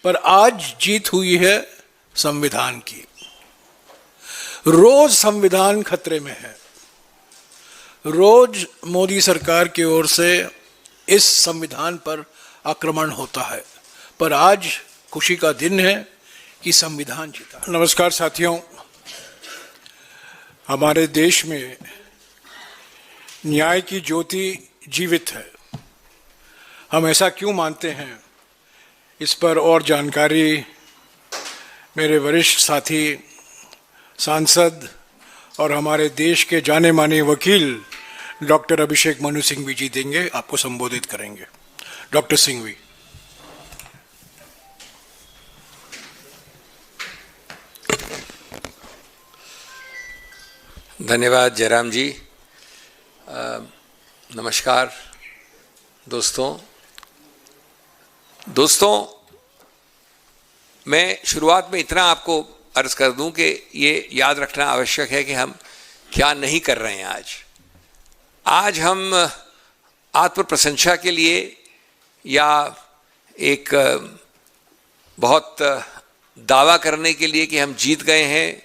पर आज जीत हुई है संविधान की। रोज संविधान खतरे में है, रोज मोदी सरकार की ओर से इस संविधान पर आक्रमण होता है, पर आज खुशी का दिन है कि संविधान जीता। नमस्कार साथियों, हमारे देश में न्याय की ज्योति जीवित है। हम ऐसा क्यों मानते हैं, इस पर और जानकारी मेरे वरिष्ठ साथी सांसद और हमारे देश के जाने माने वकील डॉक्टर अभिषेक मनु सिंघवी जी देंगे, आपको संबोधित करेंगे। डॉक्टर सिंघवी। धन्यवाद जयराम जी। नमस्कार दोस्तों, मैं शुरुआत में इतना आपको अर्ज कर दूं कि ये याद रखना आवश्यक है कि हम क्या नहीं कर रहे हैं। आज हम आत्म प्रशंसा के लिए या एक बहुत दावा करने के लिए कि हम जीत गए हैं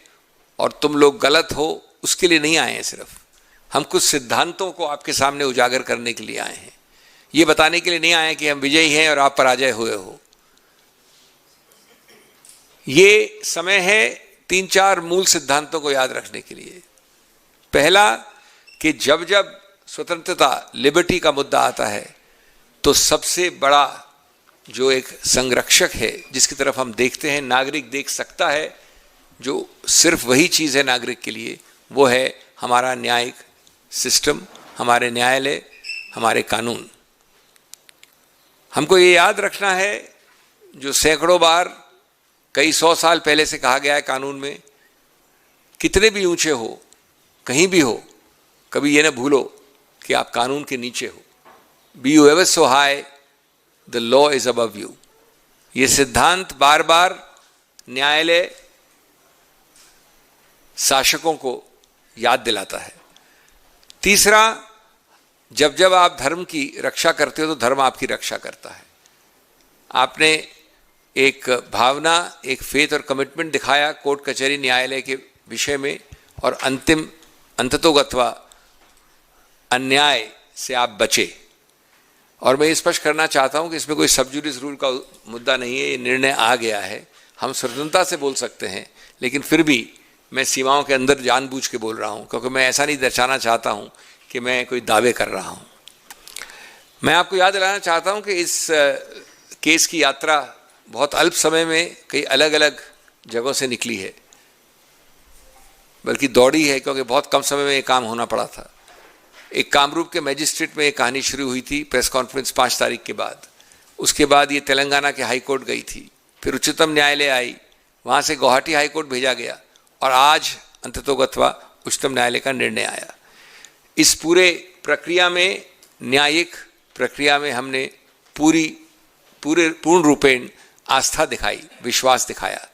और तुम लोग गलत हो, उसके लिए नहीं आए हैं। सिर्फ हम कुछ सिद्धांतों को आपके सामने उजागर करने के लिए आए हैं। ये बताने के लिए नहीं आए कि हम विजयी हैं और आप पराजय हुए हो। ये समय है 3-4 मूल सिद्धांतों को याद रखने के लिए। पहला कि जब जब स्वतंत्रता, लिबर्टी का मुद्दा आता है, तो सबसे बड़ा जो एक संरक्षक है जिसकी तरफ हम देखते हैं, नागरिक देख सकता है, जो सिर्फ वही चीज़ है नागरिक के लिए, वो है हमारा न्यायिक सिस्टम, हमारे न्यायालय, हमारे कानून। हमको ये याद रखना है, जो सैकड़ों बार कई 100 साल पहले से कहा गया है कानून में, कितने भी ऊंचे हो, कहीं भी हो, कभी ये ना भूलो कि आप कानून के नीचे हो। Be you ever so high, the law is above you. ये सिद्धांत बार बार न्यायालय शासकों को याद दिलाता है। तीसरा, जब जब आप धर्म की रक्षा करते हो तो धर्म आपकी रक्षा करता है। आपने एक भावना, एक फेथ और कमिटमेंट दिखाया कोर्ट कचहरी न्यायालय के विषय में, और अंततोगत्वा अन्याय से आप बचे। और मैं स्पष्ट करना चाहता हूं कि इसमें कोई सब जुडिस रूल का मुद्दा नहीं है। ये निर्णय आ गया है, हम स्वतंत्रता से बोल सकते हैं, लेकिन फिर भी मैं सीमाओं के अंदर जानबूझ के बोल रहा हूं, क्योंकि मैं ऐसा नहीं दर्शाना चाहता हूं कि मैं कोई दावे कर रहा हूं। मैं आपको याद दिलाना चाहता हूं कि इस केस की यात्रा बहुत अल्प समय में कई अलग अलग जगहों से निकली है, बल्कि दौड़ी है, क्योंकि बहुत कम समय में ये काम होना पड़ा था। एक कामरूप के मैजिस्ट्रेट में ये कहानी शुरू हुई थी, प्रेस कॉन्फ्रेंस 5 तारीख के बाद। उसके बाद ये तेलंगाना के हाई कोर्ट गई थी, फिर उच्चतम न्यायालय आई, वहाँ से गुवाहाटी हाई कोर्ट भेजा गया, और आज अंततोगत्वा उच्चतम न्यायालय का निर्णय आया। इस पूरे प्रक्रिया में, न्यायिक प्रक्रिया में, हमने पूर्ण रूपेण आस्था दिखाई, विश्वास दिखाया,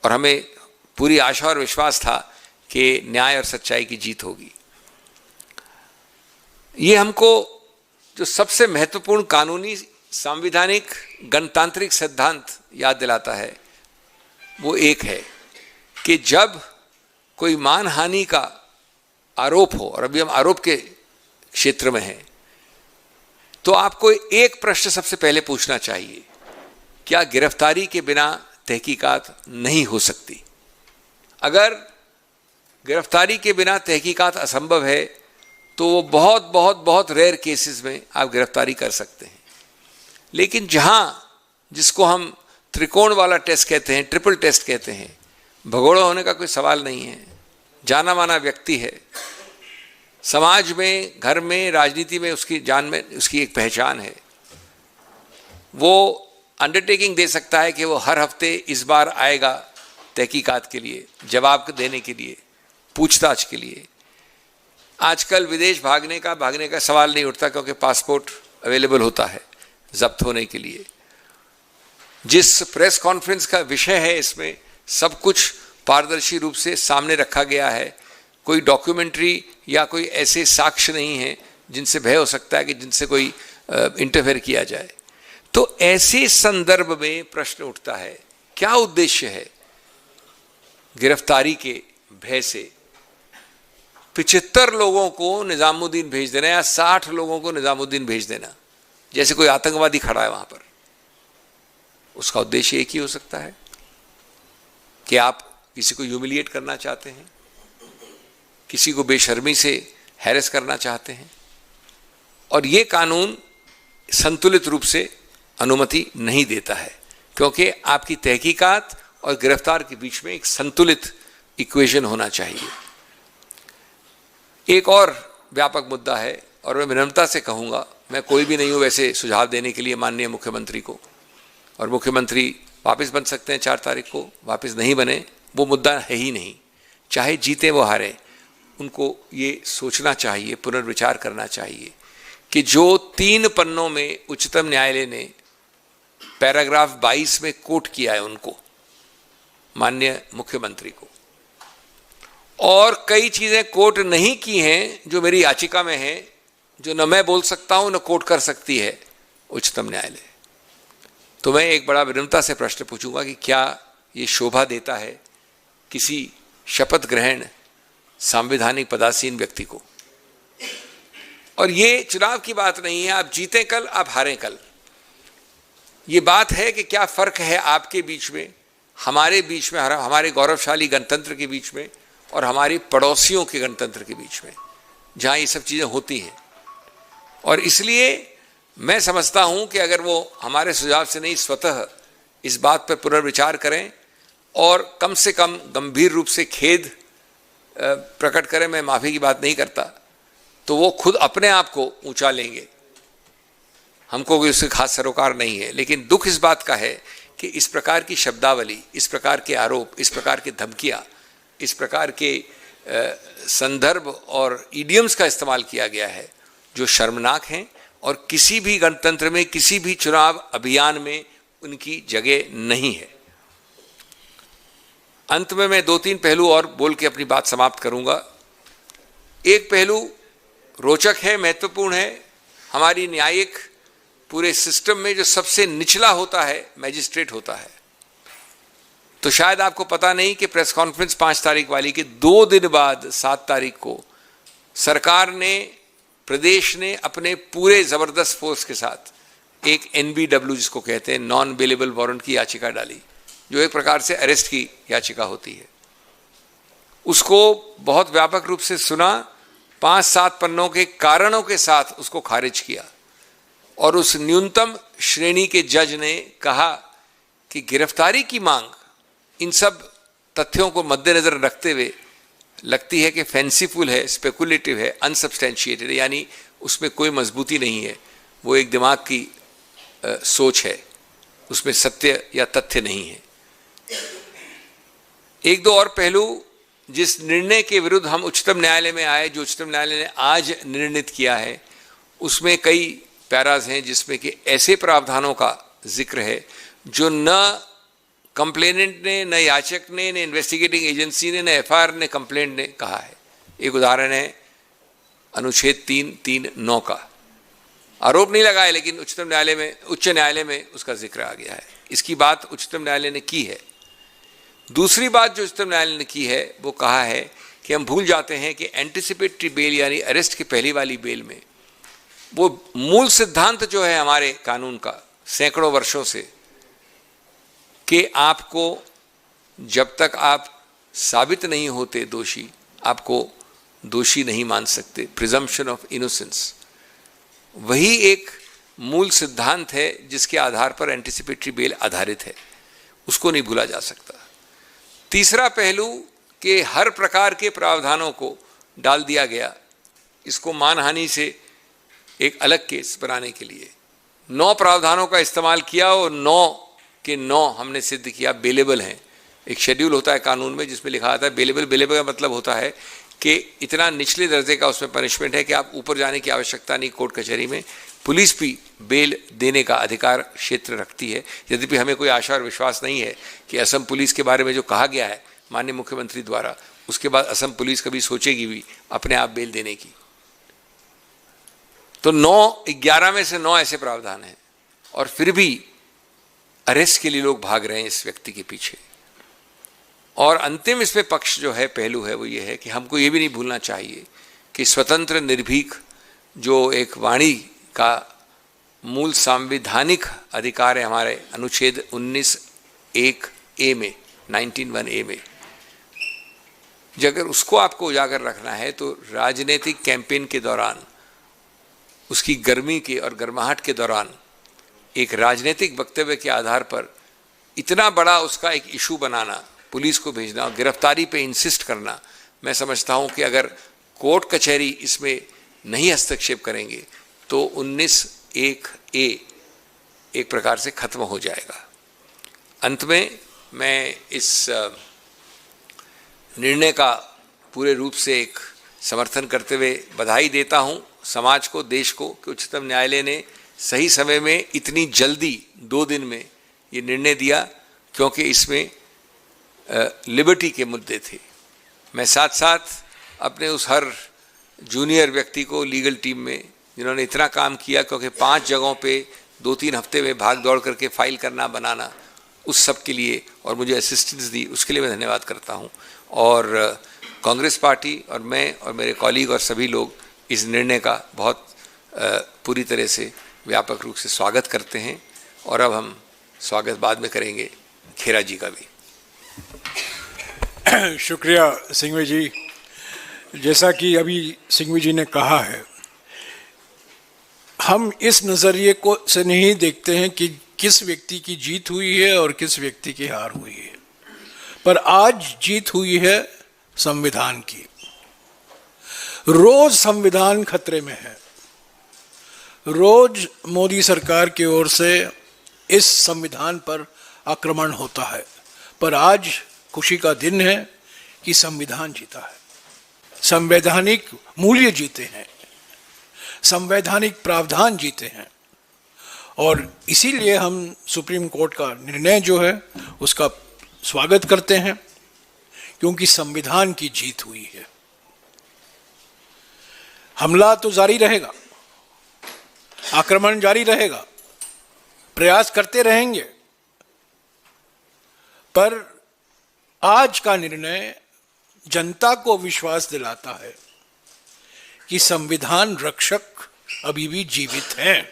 और हमें पूरी आशा और विश्वास था कि न्याय और सच्चाई की जीत होगी। ये हमको जो सबसे महत्वपूर्ण कानूनी, संवैधानिक, गणतांत्रिक सिद्धांत याद दिलाता है, वो एक है कि जब कोई मानहानि का आरोप हो, और अभी हम आरोप के क्षेत्र में हैं, तो आपको एक प्रश्न सबसे पहले पूछना चाहिए, क्या गिरफ्तारी के बिना तहकीकात नहीं हो सकती? अगर गिरफ्तारी के बिना तहकीकात असंभव है, तो वो बहुत बहुत बहुत रेयर केसेस में आप गिरफ्तारी कर सकते हैं। लेकिन जिसको हम त्रिकोण वाला टेस्ट कहते हैं, ट्रिपल टेस्ट कहते हैं, भगोड़ा होने का कोई सवाल नहीं है, जाना माना व्यक्ति है, समाज में, घर में, राजनीति में उसकी जान में उसकी एक पहचान है, वो अंडरटेकिंग दे सकता है कि वो हर हफ्ते इस बार आएगा तहकीकात के लिए, जवाब देने के लिए, पूछताछ के लिए। आजकल विदेश भागने का सवाल नहीं उठता, क्योंकि पासपोर्ट अवेलेबल होता है जब्त होने के लिए। जिस प्रेस कॉन्फ्रेंस का विषय है, इसमें सब कुछ पारदर्शी रूप से सामने रखा गया है। कोई डॉक्यूमेंट्री या कोई ऐसे साक्ष्य नहीं है जिनसे भय हो सकता है कि जिनसे कोई इंटरफेयर किया जाए। तो ऐसे संदर्भ में प्रश्न उठता है, क्या उद्देश्य है गिरफ्तारी के भय से 75 लोगों को निजामुद्दीन भेज देना या 60 लोगों को निजामुद्दीन भेज देना, जैसे कोई आतंकवादी खड़ा है वहां पर? उसका उद्देश्य एक ही हो सकता है कि आप किसी को ह्यूमिलिएट करना चाहते हैं, किसी को बेशर्मी से हैरेस करना चाहते हैं, और ये कानून संतुलित रूप से अनुमति नहीं देता है, क्योंकि आपकी तहकीकात और गिरफ्तार के बीच में एक संतुलित इक्वेशन होना चाहिए। एक और व्यापक मुद्दा है, और मैं विनम्रता से कहूँगा, मैं कोई भी नहीं हूँ वैसे सुझाव देने के लिए माननीय मुख्यमंत्री को, और मुख्यमंत्री वापस बन सकते हैं 4 तारीख को, वापस नहीं बने वो मुद्दा है ही नहीं, चाहे जीते वो हारे, उनको ये सोचना चाहिए, पुनर्विचार करना चाहिए कि जो 3 पन्नों में उच्चतम न्यायालय ने पैराग्राफ 22 में कोट किया है उनको, माननीय मुख्यमंत्री को, और कई चीजें कोट नहीं की हैं जो मेरी याचिका में है, जो न मैं बोल सकता हूं न कोट कर सकती है उच्चतम न्यायालय। तो मैं एक बड़ा विनम्रता से प्रश्न पूछूंगा कि क्या ये शोभा देता है किसी शपथ ग्रहण संवैधानिक पदासीन व्यक्ति को? और ये चुनाव की बात नहीं है, आप जीतें कल, आप हारें कल। ये बात है कि क्या फर्क है आपके बीच में, हमारे बीच में, हमारे गौरवशाली गणतंत्र के बीच में और हमारे पड़ोसियों के गणतंत्र के बीच में, जहां ये सब चीजें होती हैं। और इसलिए मैं समझता हूं कि अगर वो हमारे सुझाव से नहीं, स्वतः इस बात पर पुनर्विचार करें और कम से कम गंभीर रूप से खेद प्रकट करें, मैं माफी की बात नहीं करता, तो वो खुद अपने आप को ऊंचा लेंगे, हमको कोई उससे खास सरोकार नहीं है। लेकिन दुख इस बात का है कि इस प्रकार की शब्दावली, इस प्रकार के आरोप, इस प्रकार की धमकियां, इस प्रकार के संदर्भ और इडियम्स का इस्तेमाल किया गया है जो शर्मनाक हैं, और किसी भी गणतंत्र में, किसी भी चुनाव अभियान में उनकी जगह नहीं है। अंत में मैं 2-3 पहलू और बोल के अपनी बात समाप्त करूंगा। एक पहलू रोचक है, महत्वपूर्ण है, हमारी न्यायिक पूरे सिस्टम में जो सबसे निचला होता है मैजिस्ट्रेट होता है। तो शायद आपको पता नहीं कि प्रेस कॉन्फ्रेंस 5 तारीख वाली के 2 दिन बाद 7 तारीख को सरकार ने, प्रदेश ने अपने पूरे जबरदस्त फोर्स के साथ एक NBW जिसको कहते हैं नॉन बेलेबल वारंट की याचिका डाली, जो एक प्रकार से अरेस्ट की याचिका होती है। उसको बहुत व्यापक रूप से सुना, 5-7 पन्नों के कारणों के साथ उसको खारिज किया, और उस न्यूनतम श्रेणी के जज ने कहा कि गिरफ्तारी की मांग इन सब तथ्यों को मद्देनजर रखते हुए लगती है कि फैंसीफुल है, स्पेकुलेटिव है, अनसब्सटेंशिएटेड है, यानी उसमें कोई मजबूती नहीं है, वो एक दिमाग की सोच है, उसमें सत्य या तथ्य नहीं है। 1-2 और पहलू जिस निर्णय के विरुद्ध हम उच्चतम न्यायालय में आए, जो उच्चतम न्यायालय ने आज निर्णित किया है, उसमें कई पैराज हैं जिसमें कि ऐसे प्रावधानों का जिक्र है जो न कंप्लेनेंट ने, न याचक ने, न इन्वेस्टिगेटिंग एजेंसी ने, न FIR ने, कंप्लेंट ने कहा है। एक उदाहरण है अनुच्छेद 339 का, आरोप नहीं लगा है लेकिन उच्च न्यायालय में उसका जिक्र आ गया है। इसकी बात उच्चतम न्यायालय ने की है। दूसरी बात जो उच्चतम न्यायालय ने की है वो कहा है कि हम भूल जाते हैं कि एंटिसिपेटरी बेल यानी अरेस्ट की पहली वाली बेल में वो मूल सिद्धांत जो है हमारे कानून का सैकड़ों वर्षों से, कि आपको जब तक आप साबित नहीं होते दोषी, आपको दोषी नहीं मान सकते, प्रिजम्पशन ऑफ इनोसेंस, वही एक मूल सिद्धांत है जिसके आधार पर एंटिसिपेटरी बेल आधारित है, उसको नहीं भूला जा सकता। तीसरा पहलू कि हर प्रकार के प्रावधानों को डाल दिया गया, इसको मानहानि से एक अलग केस बनाने के लिए 9 प्रावधानों का इस्तेमाल किया और 9 के 9 हमने सिद्ध किया बेलेबल हैं। एक शेड्यूल होता है कानून में जिसमें लिखा आता है बेलेबल। बेलेबल का मतलब होता है कि इतना निचले दर्जे का उसमें पनिशमेंट है कि आप ऊपर जाने की आवश्यकता नहीं कोर्ट कचहरी में। पुलिस भी बेल देने का अधिकार क्षेत्र रखती है, यद्यपि हमें कोई आशा और विश्वास नहीं है कि असम पुलिस के बारे में जो कहा गया है माननीय मुख्यमंत्री द्वारा, उसके बाद असम पुलिस कभी सोचेगी भी अपने आप बेल देने की। तो 9-11 में से 9 ऐसे प्रावधान हैं। और फिर भी अरेस्ट के लिए लोग भाग रहे हैं इस व्यक्ति के पीछे। और अंतिम इसमें पक्ष जो है, पहलू है, वो ये है कि हमको ये भी नहीं भूलना चाहिए कि स्वतंत्र निर्भीक जो एक वाणी का मूल संवैधानिक अधिकार है हमारे अनुच्छेद 19(1)(a) में, 19(1)(a) में, अगर उसको आपको उजागर रखना है तो राजनीतिक कैंपेन के दौरान, उसकी गर्मी के और गर्माहट के दौरान एक राजनीतिक वक्तव्य के आधार पर इतना बड़ा उसका एक इशू बनाना, पुलिस को भेजना और गिरफ्तारी पे इंसिस्ट करना, मैं समझता हूं कि अगर कोर्ट कचहरी इसमें नहीं हस्तक्षेप करेंगे तो 19(1)(a) एक प्रकार से खत्म हो जाएगा। अंत में मैं इस निर्णय का पूरे रूप से एक समर्थन करते हुए बधाई देता हूं समाज को, देश को, कि उच्चतम न्यायालय ने सही समय में इतनी जल्दी 2 दिन में ये निर्णय दिया, क्योंकि इसमें लिबर्टी के मुद्दे थे। मैं साथ साथ अपने उस हर जूनियर व्यक्ति को लीगल टीम में जिन्होंने इतना काम किया, क्योंकि 5 जगहों पे 2-3 हफ्ते में भाग दौड़ करके फाइल करना, बनाना, उस सब के लिए और मुझे असिस्टेंस दी, उसके लिए मैं धन्यवाद करता हूं। और कांग्रेस पार्टी और मैं और मेरे कॉलीग और सभी लोग इस निर्णय का बहुत पूरी तरह से व्यापक रूप से स्वागत करते हैं। और अब हम स्वागत बाद में करेंगे खेरा जी का भी। शुक्रिया सिंघवी जी। जैसा कि अभी सिंघवी जी ने कहा है, हम इस नज़रिए को से नहीं देखते हैं कि किस व्यक्ति की जीत हुई है और किस व्यक्ति की हार हुई है, पर आज जीत हुई है संविधान की। रोज संविधान खतरे में है, रोज मोदी सरकार की ओर से इस संविधान पर आक्रमण होता है, पर आज खुशी का दिन है कि संविधान जीता है, संवैधानिक मूल्य जीते हैं, संवैधानिक प्रावधान जीते हैं। और इसीलिए हम सुप्रीम कोर्ट का निर्णय जो है उसका स्वागत करते हैं, क्योंकि संविधान की जीत हुई है। हमला तो जारी रहेगा, आक्रमण जारी रहेगा, प्रयास करते रहेंगे, पर आज का निर्णय जनता को विश्वास दिलाता है कि संविधान रक्षक अभी भी जीवित हैं।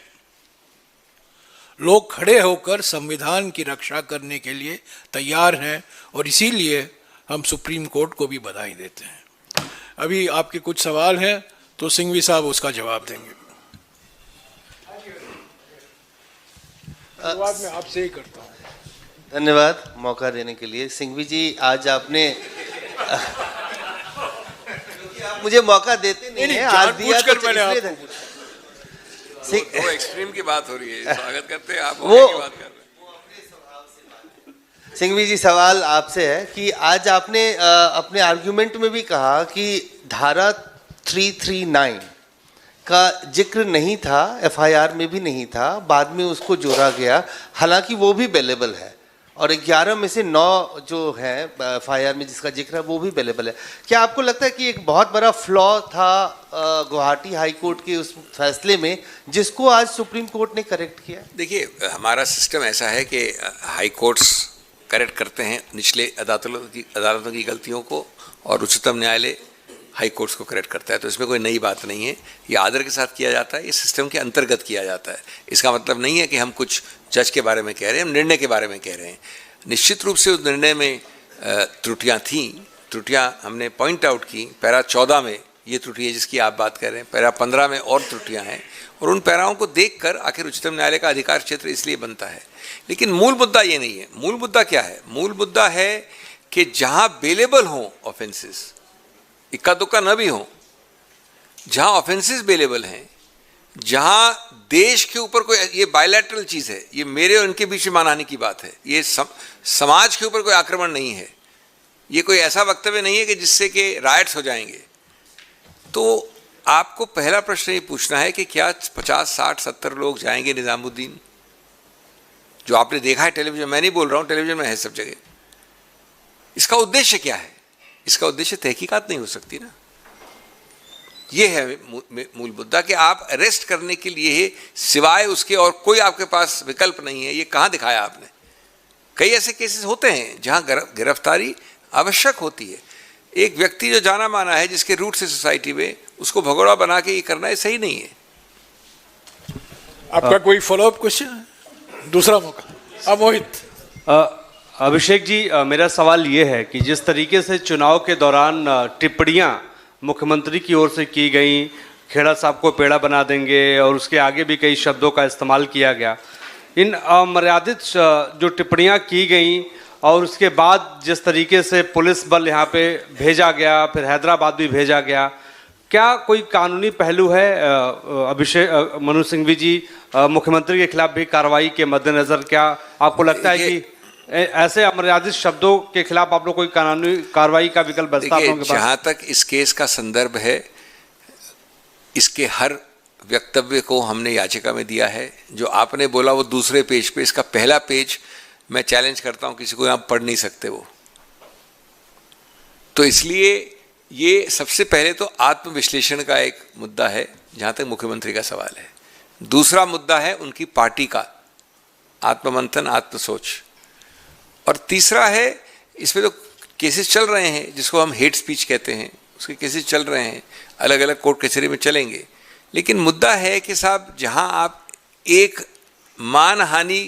लोग खड़े होकर संविधान की रक्षा करने के लिए तैयार हैं और इसीलिए हम सुप्रीम कोर्ट को भी बधाई देते हैं। अभी आपके कुछ सवाल हैं तो सिंघवी साहब उसका जवाब देंगे। शुरुआत में आपसे ही करता हूँ। धन्यवाद मौका देने के लिए। सिंघवी जी, आज आपने आप मुझे मौका देते नहीं है, आज दिया तो इसलिए वो एक्सट्रीम की बात हो रही है, स्वागत करते हैं, आप वो की बात कर रहे हैं। सिंघवी जी, सवाल आपसे है कि आज आपने अपने आर्गुमेंट में भी कहा कि धारा 339 का जिक्र नहीं था, एफआईआर में भी नहीं था, बाद में उसको जोड़ा गया, हालांकि वो भी अवेलेबल है और 11 में से 9 जो है एफआईआर में जिसका जिक्र है वो भी अवेलेबल है। क्या आपको लगता है कि एक बहुत बड़ा फ्लॉ था गुवाहाटी हाई कोर्ट के उस फैसले में, जिसको आज सुप्रीम कोर्ट ने करेक्ट किया? देखिए, हमारा सिस्टम ऐसा है कि हाई कोर्ट्स करेक्ट करते हैं निचले अदालतों की गलतियों को और उच्चतम न्यायालय हाई कोर्ट्स को करेक्ट करता है, तो इसमें कोई नई बात नहीं है। ये आदर के साथ किया जाता है, ये सिस्टम के अंतर्गत किया जाता है। इसका मतलब नहीं है कि हम कुछ जज के बारे में कह रहे हैं, हम निर्णय के बारे में कह रहे हैं। निश्चित रूप से उस निर्णय में त्रुटियां थीं, त्रुटियां हमने पॉइंट आउट की। पैरा 14 में ये त्रुटि है जिसकी आप बात कर रहे हैं, पैरा 15 में और त्रुटियां हैं, और उन पैराओं को देखकर आखिर उच्चतम न्यायालय का अधिकार क्षेत्र इसलिए बनता है। लेकिन मूल मुद्दा ये नहीं है। मूल मुद्दा क्या है? मूल मुद्दा है कि जहां बेलेबल हों ऑफेंसेस, इक्का दुक्का न भी हों, जहां ऑफेंसेस बेलेबल हैं, जहां देश के ऊपर कोई, ये बायलैटरल चीज है, ये मेरे और इनके बीच में मानहानि की बात है, ये समाज के ऊपर कोई आक्रमण नहीं है, ये कोई ऐसा वक्तव्य नहीं है कि जिससे कि राइट्स हो जाएंगे। तो आपको पहला प्रश्न ये पूछना है कि क्या 50, 60, 70 लोग जाएंगे निजामुद्दीन, जो आपने देखा है टेलीविजन, मैं नहीं बोल रहा हूं, टेलीविजन में है सब जगह। इसका उद्देश्य क्या है? इसका उद्देश्य तहकीकात नहीं हो सकती ना। ये है मूल मुद्दा कि आप अरेस्ट करने के लिए सिवाय उसके और कोई आपके पास विकल्प नहीं है। ये कहाँ दिखाया आपने? कई ऐसे केसेस होते हैं जहां गिरफ्तारी आवश्यक होती है। एक व्यक्ति जो जाना माना है, जिसके रूट से सोसाइटी में, उसको भगोड़ा बना के ये करना है सही नहीं है। आपका कोई फॉलोअप क्वेश्चन? दूसरा मौका। मोहित। अभिषेक जी, मेरा सवाल ये है कि जिस तरीके से चुनाव के दौरान टिप्पणियां मुख्यमंत्री की ओर से की गई, खेड़ा साहब को पेड़ा बना देंगे और उसके आगे भी कई शब्दों का इस्तेमाल किया गया, इन अमर्यादित जो टिप्पणियां की गई और उसके बाद जिस तरीके से पुलिस बल यहाँ पे भेजा गया, फिर हैदराबाद भी भेजा गया, क्या कोई कानूनी पहलू है अभिषेक मनु सिंघवी जी, मुख्यमंत्री के खिलाफ भी कार्रवाई के मद्देनजर? क्या आपको लगता है कि ऐसे अमर्यादित शब्दों के खिलाफ आप लोग कोई कानूनी कार्रवाई का विकल्प बचता है? जहां तक इस केस का संदर्भ है, इसके हर वक्तव्य को हमने याचिका में दिया है। जो आपने बोला वो दूसरे पेज पे, इसका पहला पेज मैं चैलेंज करता हूं, किसी को आप पढ़ नहीं सकते वो। तो इसलिए ये सबसे पहले तो आत्मविश्लेषण का एक मुद्दा है जहां तक मुख्यमंत्री का सवाल है। दूसरा मुद्दा है उनकी पार्टी का आत्ममंथन, आत्मसोच। और तीसरा है, इसमें तो केसेस चल रहे हैं जिसको हम हेट स्पीच कहते हैं, उसके केसेस चल रहे हैं, अलग अलग कोर्ट कचहरी में चलेंगे। लेकिन मुद्दा है कि साहब, जहां आप एक मानहानि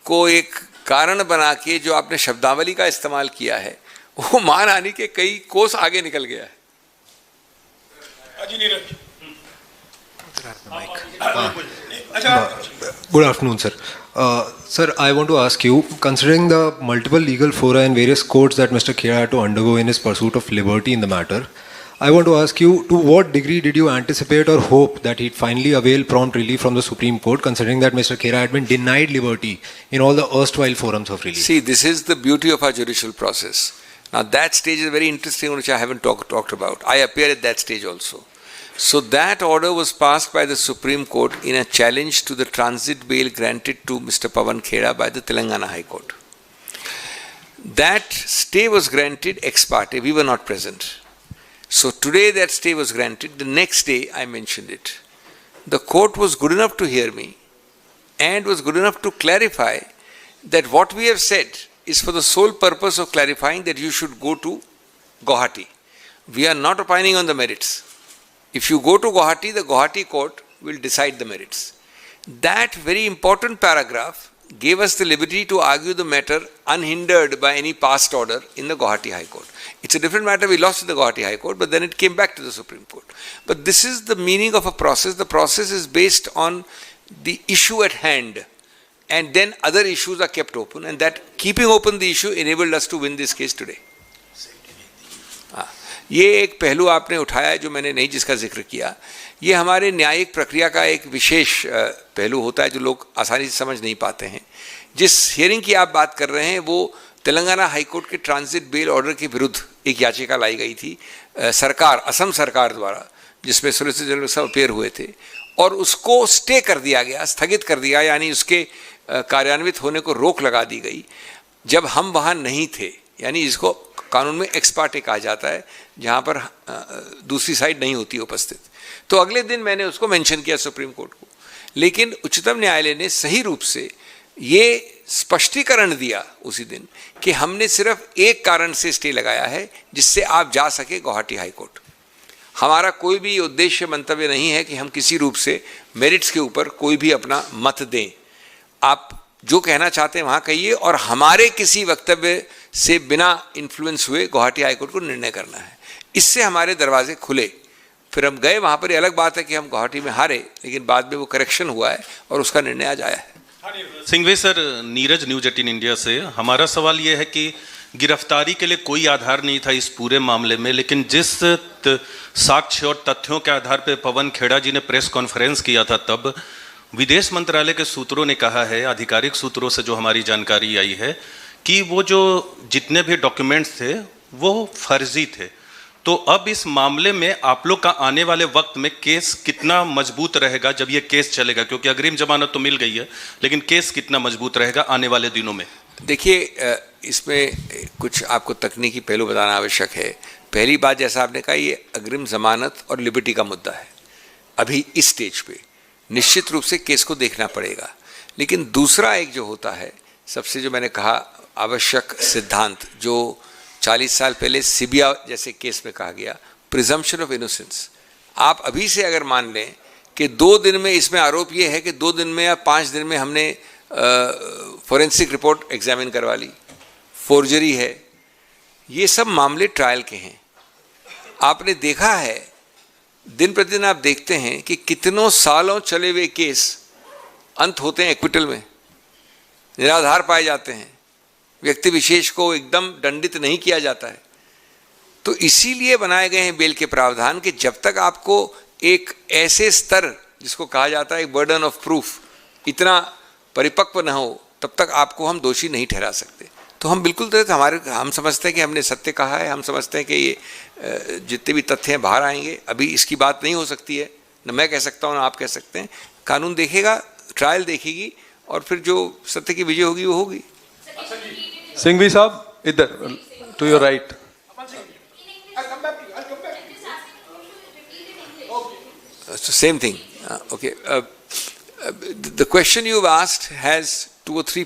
को एक कारण बना के जो आपने शब्दावली का इस्तेमाल किया है, वो मानहानि के कई कोस आगे निकल गया है। Good afternoon, sir. Sir, I want to ask you, considering the multiple legal fora and various courts that Mr. Khera had to undergo in his pursuit of liberty in the matter, I want to ask you, to what degree did you anticipate or hope that he'd finally avail prompt relief from the Supreme Court, considering that Mr. Khera had been denied liberty in all the erstwhile forums of relief? See, this is the beauty of our judicial process. Now, that stage is very interesting, which I haven't talked about. I appear at that stage also. So that order was passed by the Supreme Court in a challenge to the transit bail granted to Mr. Pawan Khera by the Telangana High Court. That stay was granted ex parte. We were not present. So today that stay was granted. The next day I mentioned it. The court was good enough to hear me and was good enough to clarify that what we have said is for the sole purpose of clarifying that you should go to Guwahati. We are not opining on the merits. If you go to Guwahati, the Guwahati court will decide the merits. That very important paragraph gave us the liberty to argue the matter unhindered by any past order in the Guwahati High Court. It's a different matter, we lost in the Guwahati High Court, but then it came back to the Supreme Court. But this is the meaning of a process. The process is based on the issue at hand, and then other issues are kept open, and that keeping open the issue enabled us to win this case today. ये एक पहलू आपने उठाया है जो मैंने नहीं जिसका जिक्र किया। ये हमारे न्यायिक प्रक्रिया का एक विशेष पहलू होता है जो लोग आसानी से समझ नहीं पाते हैं। जिस हियरिंग की आप बात कर रहे हैं वो तेलंगाना हाईकोर्ट के ट्रांजिट बेल ऑर्डर के विरुद्ध एक याचिका लाई गई थी सरकार, असम सरकार द्वारा, जिसमें सोलिसिटर जनरल साहब अपेयर हुए थे, और उसको स्टे कर दिया गया, स्थगित कर दिया, यानी उसके कार्यान्वित होने को रोक लगा दी गई जब हम वहाँ नहीं थे। यानी इसको कानून में एक्स पार्टे कहा जाता है, जहाँ पर दूसरी साइड नहीं होती उपस्थित। तो अगले दिन मैंने उसको मेंशन किया सुप्रीम कोर्ट को, लेकिन उच्चतम न्यायालय ने सही रूप से ये स्पष्टीकरण दिया उसी दिन कि हमने सिर्फ एक कारण से स्टे लगाया है जिससे आप जा सके गुवाहाटी हाई कोर्ट। हमारा कोई भी उद्देश्य मंतव्य नहीं है कि हम किसी रूप से मेरिट्स के ऊपर कोई भी अपना मत दें। आप जो कहना चाहते हैं वहाँ कहिए, और हमारे किसी वक्तव्य से बिना इन्फ्लुएंस हुए गुवाहाटी हाई कोर्ट को निर्णय करना है। इससे हमारे दरवाजे खुले। फिर हम गए वहाँ पर, अलग बात है कि हम गुवाहाटी में हारे, लेकिन बाद में वो करेक्शन हुआ है और उसका निर्णय आज आया है। Singhvi sir, Neeraj, news 18 India से। हमारा सवाल ये है कि गिरफ्तारी के लिए कोई आधार नहीं था इस पूरे मामले में, लेकिन जिस साक्ष्य और तथ्यों के आधार पर पवन खेड़ा जी ने प्रेस कॉन्फ्रेंस किया था, तब विदेश मंत्रालय के सूत्रों ने कहा है, आधिकारिक सूत्रों से जो हमारी जानकारी आई है, कि वो जो जितने भी डॉक्यूमेंट्स थे वो फर्जी थे। तो अब इस मामले में आप लोग का आने वाले वक्त में केस कितना मजबूत रहेगा जब ये केस चलेगा? क्योंकि अग्रिम जमानत तो मिल गई है, लेकिन केस कितना मजबूत रहेगा आने वाले दिनों में? देखिए, इसमें कुछ आपको तकनीकी पहलू बताना आवश्यक है। पहली बात जैसा आपने कहा, ये अग्रिम जमानत और लिबर्टी का मुद्दा है अभी इस स्टेज पे। निश्चित रूप से केस को देखना पड़ेगा, लेकिन दूसरा एक जो होता है, सबसे जो मैंने कहा आवश्यक सिद्धांत, जो 40 साल पहले सिबिया जैसे केस में कहा गया, प्रिजम्पशन ऑफ इनोसेंस। आप अभी से अगर मान लें कि 2 दिन में, इसमें आरोप ये है कि 2 दिन में या 5 दिन में हमने फोरेंसिक रिपोर्ट एग्जामिन करवा ली, फोर्जरी है, ये सब मामले ट्रायल के हैं। आपने देखा है, दिन प्रतिदिन आप देखते हैं कि कितनों सालों चले हुए केस अंत होते हैं एक्विटल में, निराधार पाए जाते हैं, व्यक्ति विशेष को एकदम दंडित नहीं किया जाता है। तो इसीलिए बनाए गए हैं बेल के प्रावधान कि जब तक आपको एक ऐसे स्तर, जिसको कहा जाता है एक बर्डन ऑफ प्रूफ, इतना परिपक्व न हो, तब तक आपको हम दोषी नहीं ठहरा सकते। तो हम बिल्कुल हम समझते हैं कि हमने सत्य कहा है, हम समझते हैं कि ये जितने भी तथ्य हैं बाहर आएंगे। अभी इसकी बात नहीं हो सकती है, न मैं कह सकता हूँ न आप कह सकते हैं। कानून देखेगा, ट्रायल देखेगी, और फिर जो सत्य की विजय होगी वो होगी। सिंघवी साहब इधर, to your right. So same thing. Okay. The question you've asked has 2 or 3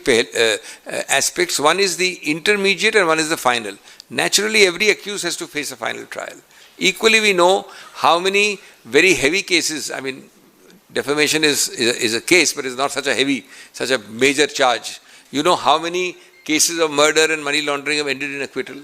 aspects. One is the intermediate and one is the final. Naturally, every accused has to face a final trial. Equally, we know how many very heavy cases, I mean, defamation is a case, but it's not such a major charge. You know how many cases of murder and money laundering have ended in acquittal.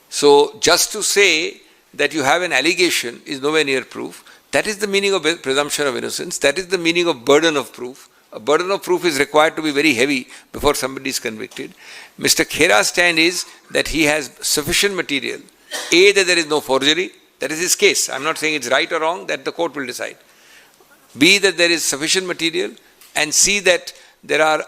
So, just to say that you have an allegation is nowhere near proof. That is the meaning of presumption of innocence. That is the meaning of burden of proof. A burden of proof is required to be very heavy before somebody is convicted. Mr. Khera's stand is that he has sufficient material. A, that there is no forgery. That is his case. I'm not saying it's right or wrong, that the court will decide. B, that there is sufficient material. And C, that there are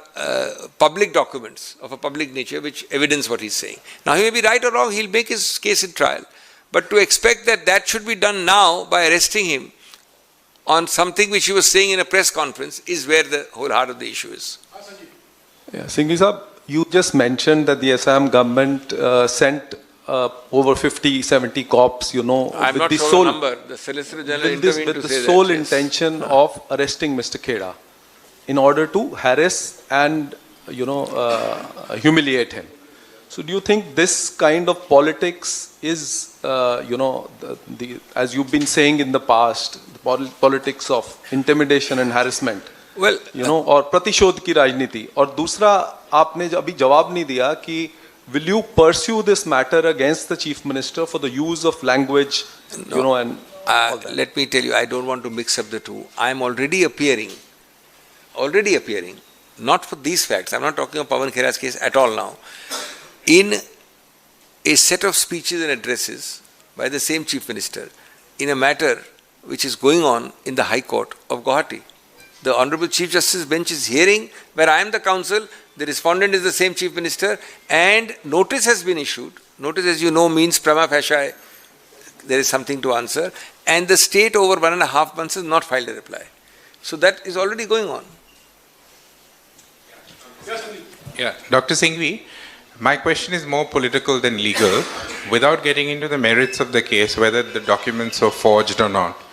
public documents of a public nature which evidence what he's saying. Now, he may be right or wrong, he'll make his case in trial. But to expect that that should be done now by arresting him on something which he was saying in a press conference is where the whole heart of the issue is. Yeah, Singhvi Saab, you just mentioned that the Assam government sent over 50, 70 cops, I'm with not the sure sole the number. The Solicitor General intervened with to the say sole that, yes. intention of arresting Mr. Khera in order to harass and humiliate him. So do you think this kind of politics is, as you've been saying in the past, the politics of intimidation and harassment, Well, और प्रतिशोध की राजनीति? और दूसरा, आपने अभी जवाब नहीं दिया कि will you pursue this matter against the Chief Minister for the use of language, and all that? let me tell you, I don't want to mix up the two. I am already appearing, not for these facts. I'm not talking of Pawan Khera's case at all now. In a set of speeches and addresses by the same Chief Minister in a matter which is going on in the High Court of Guwahati. The Honorable Chief Justice bench is hearing where I am the counsel, the respondent is the same Chief Minister, and notice has been issued. Notice, as you know, means prima facie there is something to answer, and the state over 1.5 months has not filed a reply. So that is already going on. Yeah, Dr. Singhvi, my question is more political than legal, without getting into the merits of the case, whether the documents were forged or not.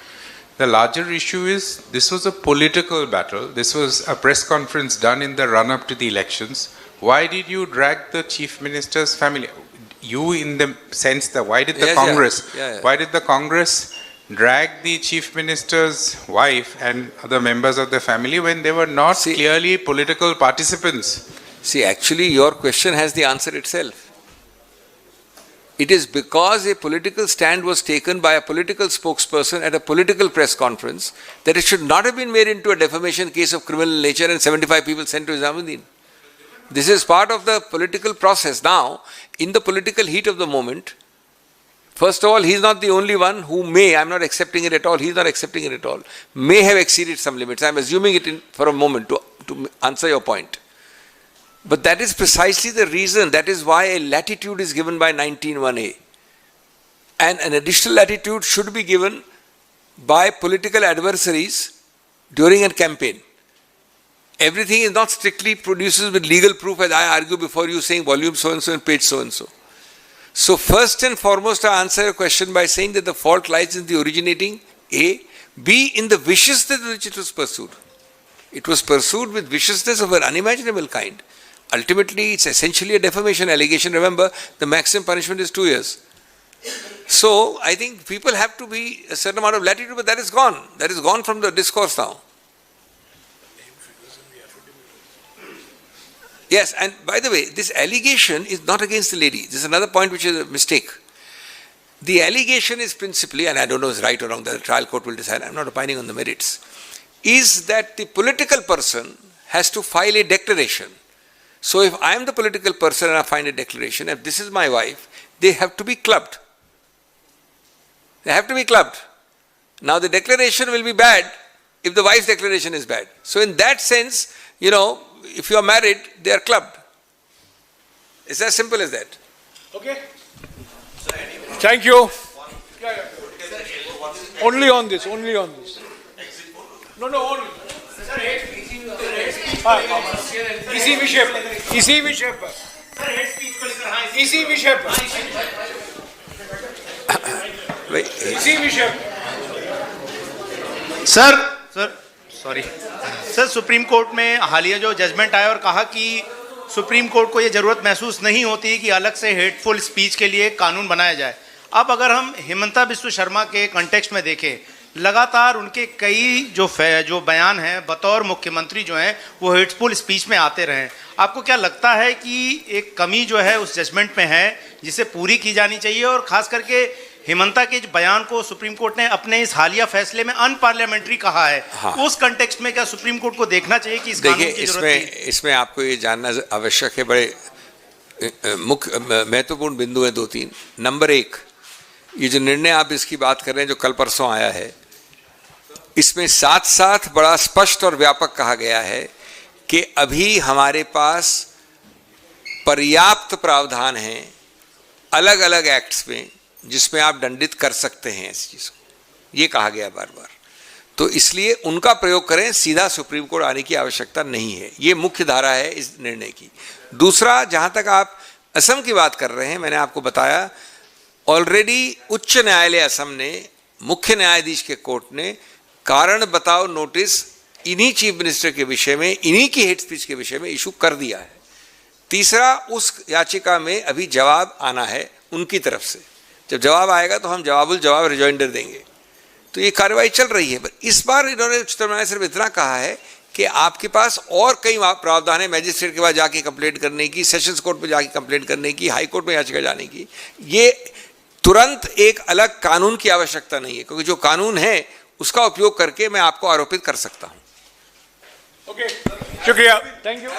The larger issue is, this was a political battle. This was a press conference done in the run-up to the elections. Why did you drag the Chief Minister's family? You, in the sense that, why did the Congress, why did the Congress drag the Chief Minister's wife and other members of the family when they were not clearly political participants? See, actually, your question has the answer itself. It is because a political stand was taken by a political spokesperson at a political press conference that it should not have been made into a defamation case of criminal nature and 75 people sent to Nizamuddin. This is part of the political process. Now, in the political heat of the moment, first of all, he is not the only one who may, I am not accepting it at all, he is not accepting it at all, may have exceeded some limits. I am assuming it for a moment to answer your point. But that is precisely the reason, that is why a latitude is given by 19(1)(a). And an additional latitude should be given by political adversaries during a campaign. Everything is not strictly produces with legal proof, as I argue before you, saying volume so and so and page so and so. So first and foremost, I answer your question by saying that the fault lies in the originating, A, B, in the viciousness with which it was pursued. It was pursued with viciousness of an unimaginable kind. Ultimately, it's essentially a defamation allegation. Remember, the maximum punishment is 2 years. So, I think people have to be a certain amount of latitude, but that is gone. That is gone from the discourse now. Yes, and by the way, this allegation is not against the lady. This is another point which is a mistake. The allegation is principally, and I don't know if it's right or wrong, the trial court will decide, I'm not opining on the merits, is that the political person has to file a declaration. So if I am the political person and I find a declaration, if this is my wife, they have to be clubbed. They have to be clubbed. Now the declaration will be bad if the wife's declaration is bad. So in that sense, you know, if you are married, they are clubbed. It's as simple as that. Okay? Thank you. Only on this, only on this. No, only. इसी विषय पर इसी विषय पर sir supreme court में हालिया जो judgement आया और कहा कि सुप्रीम कोर्ट को ये जरूरत महसूस नहीं होती कि अलग से हेटफुल स्पीच के लिए कानून बनाया जाए। अब अगर हम हिमंता बिस्वा शर्मा के कॉन्टेक्स्ट में देखें, लगातार उनके कई जो बयान हैं बतौर मुख्यमंत्री जो हैं वो हेटफुल स्पीच में आते रहे। आपको क्या लगता है कि एक कमी जो है उस जजमेंट में है जिसे पूरी की जानी चाहिए, और खास करके हिमंता के बयान को सुप्रीम कोर्ट ने अपने इस हालिया फैसले में अनपार्लियामेंटरी कहा है, हाँ। उस कंटेक्स्ट में क्या सुप्रीम कोर्ट को देखना चाहिए कि इस कानून की जरूरत है? इसमें आपको ये जानना आवश्यक है, बड़े मुख्य महत्वपूर्ण बिंदु है 2-3। नंबर 1, ये जो निर्णय आप इसकी बात कर रहे हैं जो कल परसों आया है, इसमें साथ साथ बड़ा स्पष्ट और व्यापक कहा गया है कि अभी हमारे पास पर्याप्त प्रावधान हैं अलग अलग एक्ट्स में जिसमें आप दंडित कर सकते हैं इस चीज़ को, ये कहा गया बार बार। तो इसलिए उनका प्रयोग करें, सीधा सुप्रीम कोर्ट आने की आवश्यकता नहीं है। ये मुख्य धारा है इस निर्णय की। दूसरा, जहाँ तक आप असम की बात कर रहे हैं, मैंने आपको बताया ऑलरेडी उच्च न्यायालय असम ने, मुख्य न्यायाधीश के कोर्ट ने कारण बताओ नोटिस इन्हीं चीफ मिनिस्टर के विषय में, इन्हीं की हेट स्पीच के विषय में इशू कर दिया है। तीसरा, उस याचिका में अभी जवाब आना है उनकी तरफ से। जब जवाब आएगा तो हम जवाब रिजॉइंडर देंगे। तो ये कार्रवाई चल रही है। पर इस बार इन्होंने उच्चतम न्यायालय सिर्फ इतना कहा है कि आपके पास और कई प्रावधान है, मैजिस्ट्रेट के पास जाके कंप्लेंट करने की, सेशंस कोर्ट में जाके कंप्लेंट करने की, हाई कोर्ट में याचिका जाने की। ये तुरंत एक अलग कानून की आवश्यकता नहीं है, क्योंकि जो कानून है उसका उपयोग करके मैं आपको आरोपित कर सकता हूं। ओके, शुक्रिया, थैंक यू।